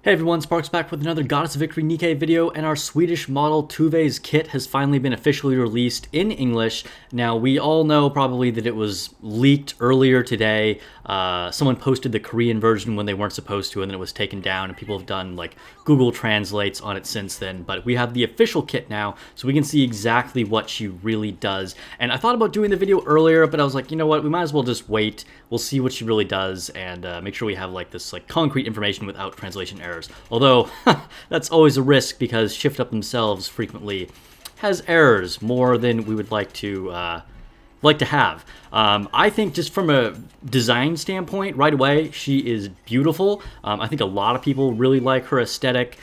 Hey everyone, Sparks back with another Goddess of Victory Nikke video, and our Swedish model Tove's kit has finally been officially released in English. Now, we all know probably that it was leaked earlier today. Someone posted the Korean version when they weren't supposed to, and then it was taken down, and people have done like Google Translates on it since then. But we have the official kit now, so we can see exactly what she really does. And I thought about doing the video earlier, but I was like, you know what, we might as well just wait. We'll see what she really does, and make sure we have like this like concrete information without translation errors. Although, that's always a risk because Shift Up themselves frequently has errors more than we would like to have. I think just from a design standpoint, right away, she is beautiful. I think a lot of people really like her aesthetic.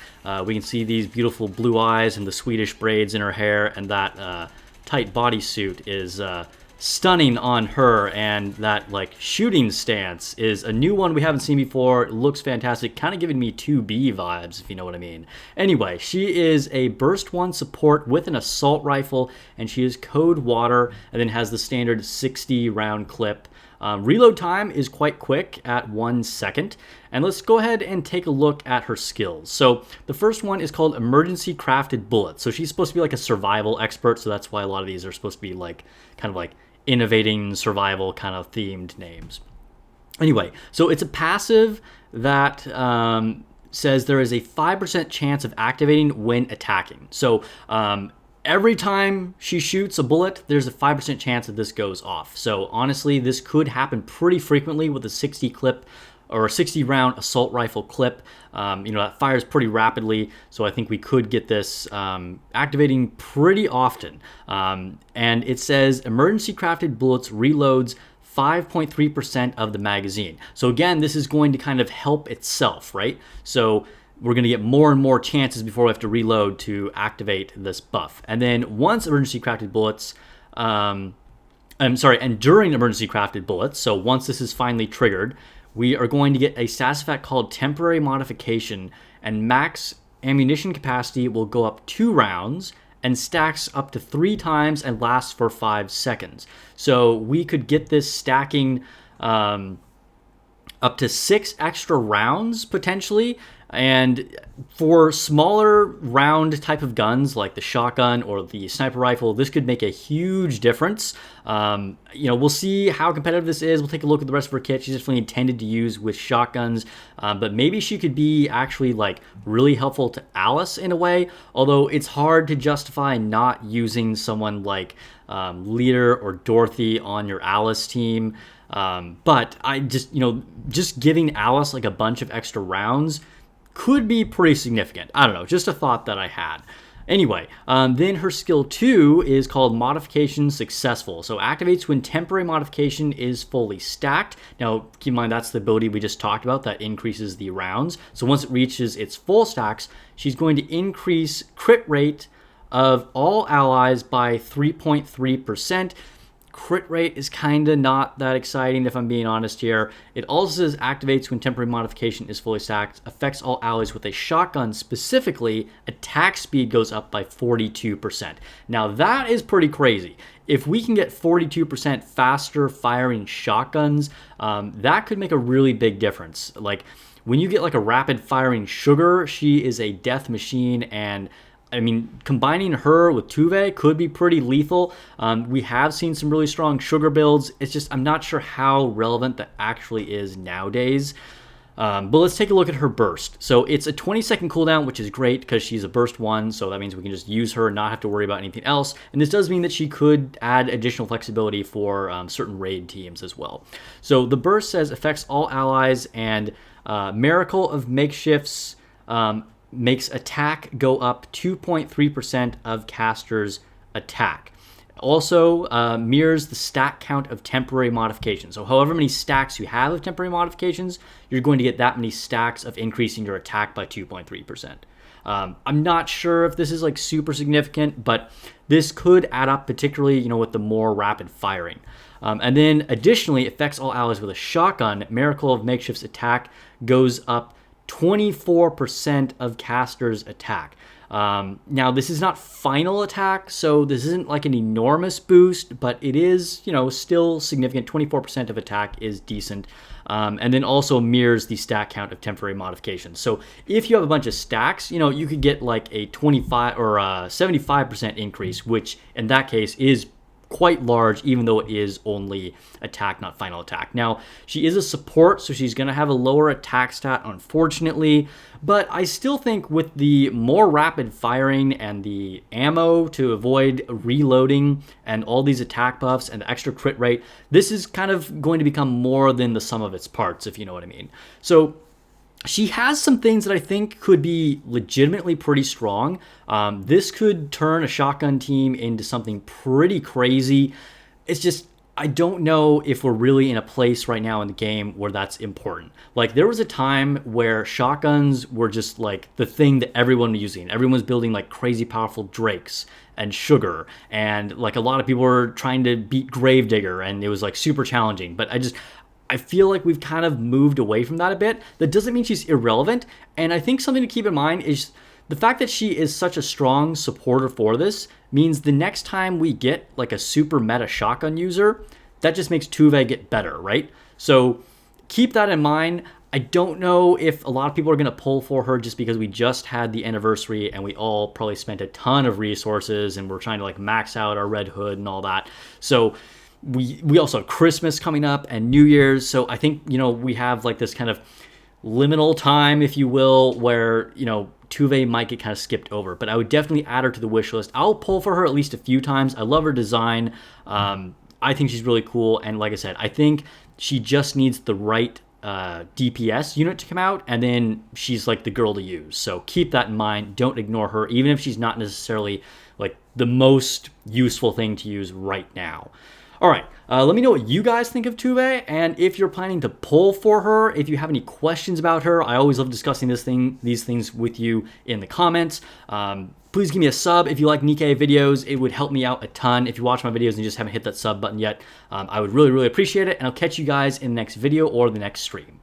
We can see these beautiful blue eyes and the Swedish braids in her hair, and that tight bodysuit is stunning on her, and that like shooting stance is a new one we haven't seen before. It looks fantastic, kind of giving me 2B vibes, if you know what I mean. Anyway, she is a burst 1 support with an assault rifle, and she is code water, and then has the standard 60 round clip. Reload time is quite quick at 1 second. And let's go ahead and take a look at her skills. So the first one is called Emergency Crafted Bullets. So she's supposed to be like a survival expert, so that's why a lot of these are supposed to be like kind of like innovating survival kind of themed names. Anyway, so it's a passive that says there is a 5% chance of activating when attacking. So every time she shoots a bullet, there's a 5% chance that this goes off. So honestly, this could happen pretty frequently with a 60 clip or a 60 round assault rifle clip. That fires pretty rapidly, so I think we could get this activating pretty often. And it says emergency crafted bullets reloads 5.3% of the magazine. So again, this is going to kind of help itself, right? So we're going to get more and more chances before we have to reload to activate this buff. And then once emergency crafted bullets, and during emergency crafted bullets, so once this is finally triggered, we are going to get a status effect called Temporary Modification, and max ammunition capacity will go up 2 rounds and stacks up to 3 times and lasts for 5 seconds. So we could get this stacking up to 6 extra rounds potentially. And for smaller round type of guns like the shotgun or the sniper rifle, this could make a huge difference. We'll see how competitive this is. We'll take a look at the rest of her kit. She's definitely intended to use with shotguns, but maybe she could be actually like really helpful to Alice in a way, although it's hard to justify not using someone like Leader or Dorothy on your Alice team. But I just giving Alice like a bunch of extra rounds could be pretty significant. I don't know, just a thought that I had. Anyway, then her skill 2 is called Modification Successful. So activates when temporary modification is fully stacked. Now, keep in mind that's the ability we just talked about that increases the rounds. So once it reaches its full stacks, she's going to increase crit rate of all allies by 3.3%. Crit rate is kind of not that exciting if I'm being honest here. It also says activates when temporary modification is fully stacked, affects all allies with a shotgun specifically, attack speed goes up by 42%. Now that is pretty crazy. If we can get 42% faster firing shotguns, that could make a really big difference. Like when you get like a rapid firing Sugar, she is a death machine, and I mean, combining her with Tove could be pretty lethal. We have seen some really strong Sugar builds. It's just I'm not sure how relevant that actually is nowadays. But let's take a look at her burst. So it's a 20-second cooldown, which is great because she's a burst 1, so that means we can just use her and not have to worry about anything else. And this does mean that she could add additional flexibility for certain raid teams as well. So the burst says affects all allies, and Miracle of Makeshifts makes attack go up 2.3% of caster's attack. Also mirrors the stack count of temporary modifications. So however many stacks you have of temporary modifications, you're going to get that many stacks of increasing your attack by 2.3%. I'm not sure if this is like super significant, but this could add up, particularly with the more rapid firing. And then additionally, affects all allies with a shotgun. Miracle of Makeshift's attack goes up 24% of caster's attack. Now, this is not final attack, so this isn't like an enormous boost, but it is, still significant. 24% of attack is decent. and then also mirrors the stack count of temporary modifications. So if you have a bunch of stacks, you could get like a 25 or a 75% increase, which in that case is quite large, even though it is only attack, not final attack. Now, she is a support, so she's going to have a lower attack stat, unfortunately, but I still think with the more rapid firing and the ammo to avoid reloading and all these attack buffs and the extra crit rate, this is kind of going to become more than the sum of its parts, if you know what I mean. So she has some things that I think could be legitimately pretty strong. This could turn a shotgun team into something pretty crazy. It's just, I don't know if we're really in a place right now in the game where that's important. Like, there was a time where shotguns were just like the thing that everyone was using. Everyone was building like crazy powerful Drakes and Sugar, and like a lot of people were trying to beat Gravedigger, and it was like super challenging. But I feel like we've kind of moved away from that a bit. That doesn't mean she's irrelevant. And I think something to keep in mind is the fact that she is such a strong supporter for this means the next time we get like a super meta shotgun user, that just makes Tove get better, right? So keep that in mind. I don't know if a lot of people are going to pull for her just because we just had the anniversary and we all probably spent a ton of resources and we're trying to like max out our Red Hood and all that. So we also have Christmas coming up and New Year's. So I think, we have like this kind of liminal time, if you will, where, Tove might get kind of skipped over. But I would definitely add her to the wish list. I'll pull for her at least a few times. I love her design. I think she's really cool. And like I said, I think she just needs the right DPS unit to come out, and then she's like the girl to use. So keep that in mind. Don't ignore her, even if she's not necessarily like the most useful thing to use right now. All right, let me know what you guys think of Tove, and if you're planning to pull for her, if you have any questions about her. I always love discussing these things with you in the comments. Please give me a sub if you like Nikke videos. It would help me out a ton. If you watch my videos and you just haven't hit that sub button yet, I would really, really appreciate it, and I'll catch you guys in the next video or the next stream.